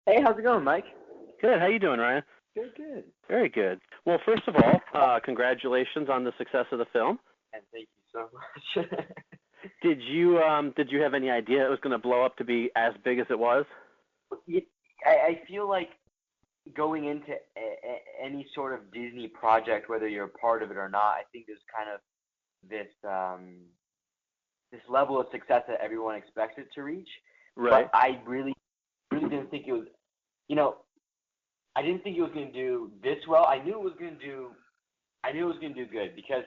Hey, how's it going, Mike? Good. How you doing, Ryan? Good, good. Very good. Well, first of all, congratulations on the success of the film. And thank you so much. Did you have any idea it was going to blow up to be as big as it was? I feel like going into any sort of Disney project, whether you're a part of it or not, I think there's kind of this this level of success that everyone expects it to reach. Right. But I really didn't think it was, you know, I didn't think it was going to do this well. I knew it was going to do good because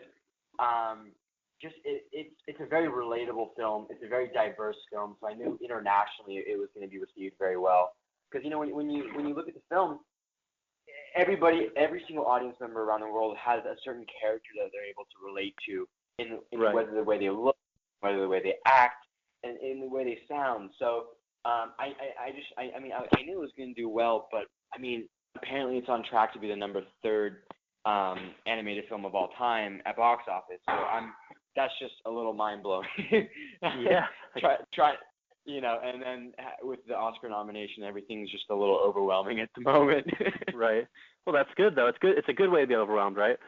it's a very relatable film. It's a very diverse film, so I knew internationally it was going to be received very well. Because when you look at the film, every single audience member around the world has a certain character that they're able to relate to in Right. whether the way they look, whether the way they act, and in the way they sound. So I knew it was going to do well, but I mean, apparently it's on track to be the number third animated film of all time at box office. So that's just a little mind blowing. Yeah. Try, and then with the Oscar nomination, everything's just a little overwhelming at the moment. Right. Well, that's good though. It's good. It's a good way to be overwhelmed, right?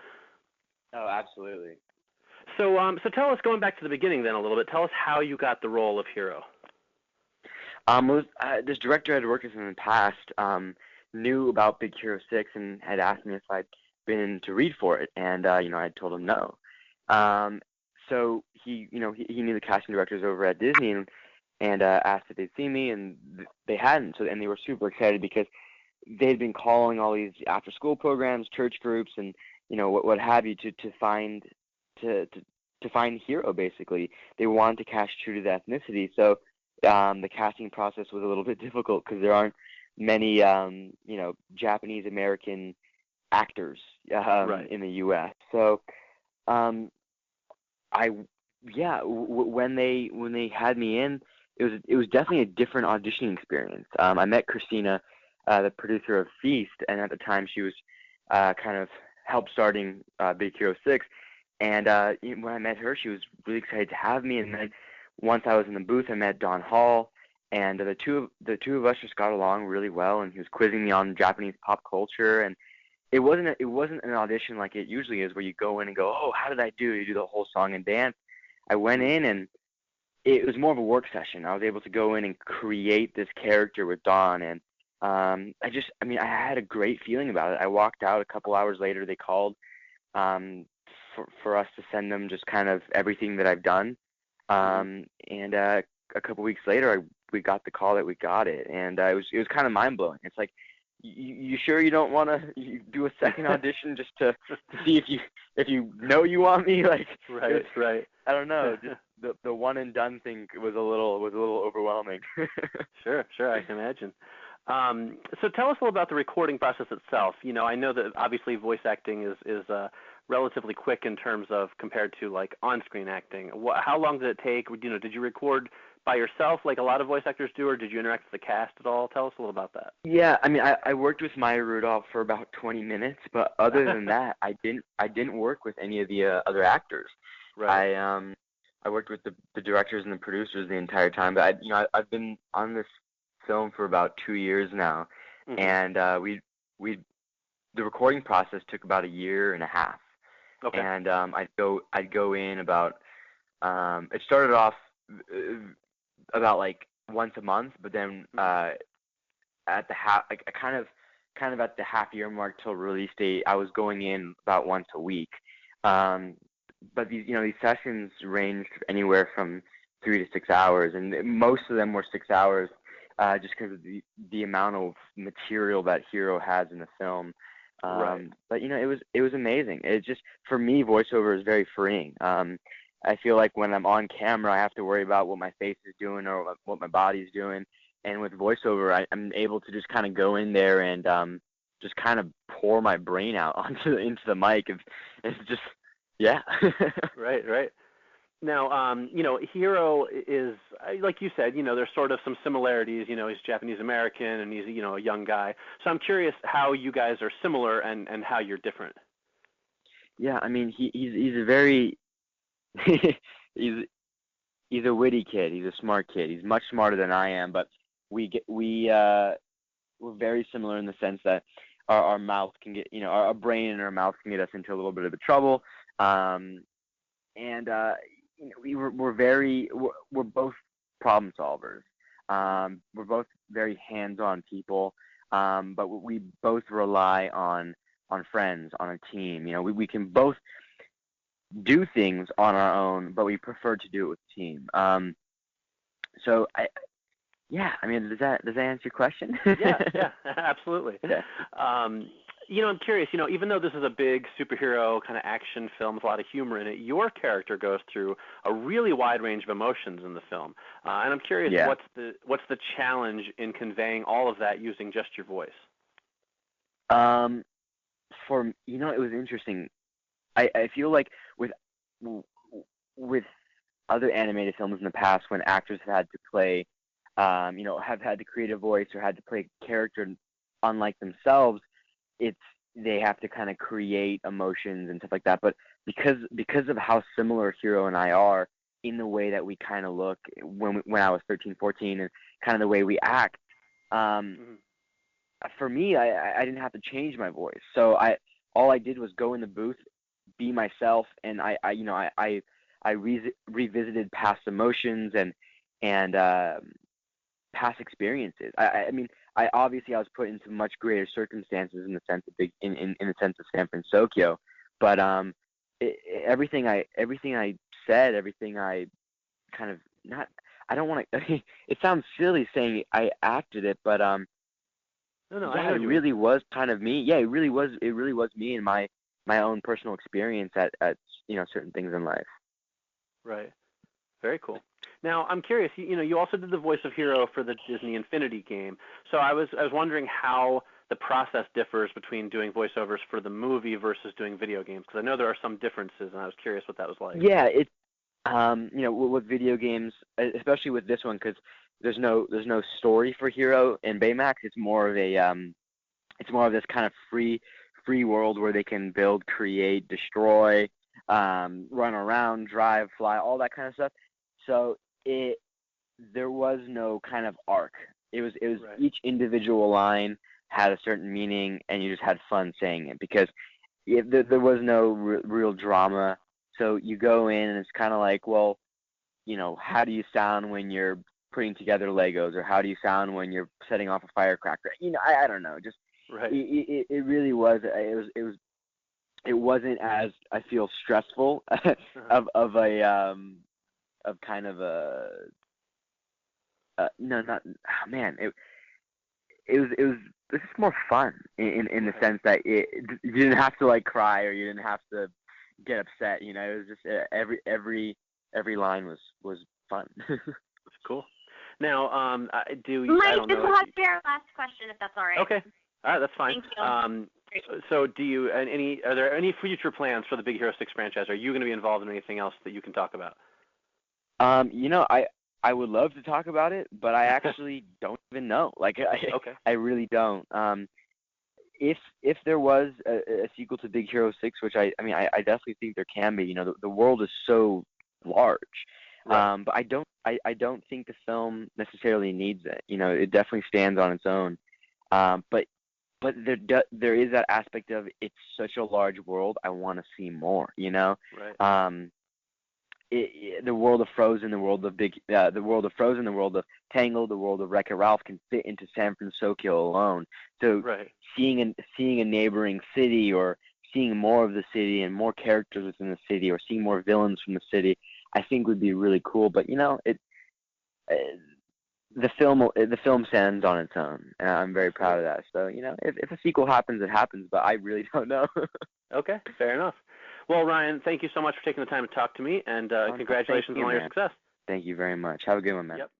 Oh, absolutely. So tell us, going back to the beginning then a little bit. Tell us how you got the role of Hiro. This director I'd worked with in the past knew about Big Hero 6 and had asked me if I'd been to read for it, and I told him no. So he knew the casting directors over at Disney and asked if they'd seen me, and they hadn't. So and they were super excited because they had been calling all these after-school programs, church groups, and what have you to find Hiro. Basically, they wanted to cast true to the ethnicity. So the casting process was a little bit difficult because there aren't many Japanese American actors Right. in the U.S. So when they had me in, it was definitely a different auditioning experience. I met Christina, the producer of Feast, and at the time she was kind of help starting Big Hero 6. And when I met her, she was really excited to have me. And then once I was in the booth, I met Don Hall, and the two of us just got along really well. And he was quizzing me on Japanese pop culture, and it wasn't an audition like it usually is, where you go in and go, oh, how did I do? You do the whole song and dance. I went in, and it was more of a work session. I was able to go in and create this character with Don, and I had a great feeling about it. I walked out a couple hours later. They called for us to send them just kind of everything that I've done. And a couple weeks later, we got the call that we got it, and it was kind of mind blowing. It's like, you sure you don't want to do a second audition just to see if you know you want me? Like, Right. I don't know. Just the one and done thing was a little overwhelming. Sure, I can imagine. So tell us a little about the recording process itself. I know that obviously voice acting is relatively quick in terms of compared to like on-screen acting. How long did it take? Did you record by yourself like a lot of voice actors do, or did you interact with the cast at all? Tell us a little about that. Yeah, I worked with Maya Rudolph for about 20 minutes, but other than that, I didn't work with any of the other actors. Right. I worked with the directors and the producers the entire time, but I've been on this film for about 2 years now, and the recording process took about a year and a half. Okay. And I'd go in about it started off about like once a month, but then at the kind of at the half year mark till release date, I was going in about once a week. But these sessions ranged anywhere from 3 to 6 hours, and most of them were 6 hours, just because of the amount of material that Hiro has in the film. Right. But it was amazing. It's just, for me, voiceover is very freeing. I feel like when I'm on camera, I have to worry about what my face is doing or what my body's doing. And with voiceover, I'm able to just kind of go in there and just kind of pour my brain out into the mic. It's just, yeah. Right. Now, Hiro is, like you said, there's sort of some similarities. He's Japanese American and he's, a young guy. So I'm curious how you guys are similar and how you're different. Yeah, he's a very he's a witty kid. He's a smart kid. He's much smarter than I am. But we we're very similar in the sense that our mouth can get, our brain and our mouth can get us into a little bit of trouble. And we're both problem solvers. We're both very hands-on people, but we both rely on friends, on a team. We can both do things on our own, but we prefer to do it with a team. So I mean, does that answer your question? Yeah, absolutely. Yeah. I'm curious, even though this is a big superhero kind of action film with a lot of humor in it, your character goes through a really wide range of emotions in the film. And I'm curious, what's the challenge in conveying all of that using just your voice? It was interesting. I feel like with other animated films in the past, when actors have had to play, have had to create a voice or had to play a character unlike themselves, they have to kind of create emotions and stuff like that. But because of how similar Hiro and I are in the way that we kind of look when I was 13, 14, and kind of the way we act, for me, I didn't have to change my voice. So all I did was go in the booth, be myself, and I revisited past emotions and past experiences. I mean, I was put into much greater circumstances in the sense of in the sense of San Francisco, but everything I said, everything I kind of not. I don't want to. It sounds silly saying I acted it, but No, it really was kind of me. Yeah, it really was me and my own personal experience at certain things in life. Right. Very cool. Now, I'm curious, you also did the voice of Hiro for the Disney Infinity game. So I was wondering how the process differs between doing voiceovers for the movie versus doing video games, because I know there are some differences, and I was curious what that was like. Yeah, it's with video games, especially with this one, because there's no story for Hiro and Baymax. It's more of this kind of free world where they can build, create, destroy, run around, drive, fly, all that kind of stuff. So there was no kind of arc. It was right. Each individual line had a certain meaning, and you just had fun saying it because there was no real drama. So you go in, and it's kind of like, well, how do you sound when you're putting together Legos, or how do you sound when you're setting off a firecracker? I don't know. Just right. It really was. It wasn't as, I feel, stressful of kind of a no, not man. It was just more fun in the sense that you didn't have to like cry, or you didn't have to get upset. It was just every line was fun. Cool. Now, Mike, I don't know. this will have to be our last question, if that's all right. Okay. All right, that's fine. Thank you. So, are there any future plans for the Big Hero 6 franchise? Are you going to be involved in anything else that you can talk about? I would love to talk about it, but I actually don't even know. Like, I really don't. If there was a sequel to Big Hero 6, which I definitely think there can be. The world is so large. Right. But I don't think the film necessarily needs it. It definitely stands on its own. But there is that aspect of it's such a large world. I want to see more. Right. The world of Frozen, the world of the world of Tangled, the world of Wreck-It Ralph can fit into San Francisco alone. So right. seeing a neighboring city, or seeing more of the city and more characters within the city, or seeing more villains from the city, I think would be really cool. But the film stands on its own, and I'm very proud of that. So if a sequel happens, it happens. But I really don't know. Okay, fair enough. Well, Ryan, thank you so much for taking the time to talk to me, and congratulations on all your success. Thank you very much. Have a good one, man. Yep.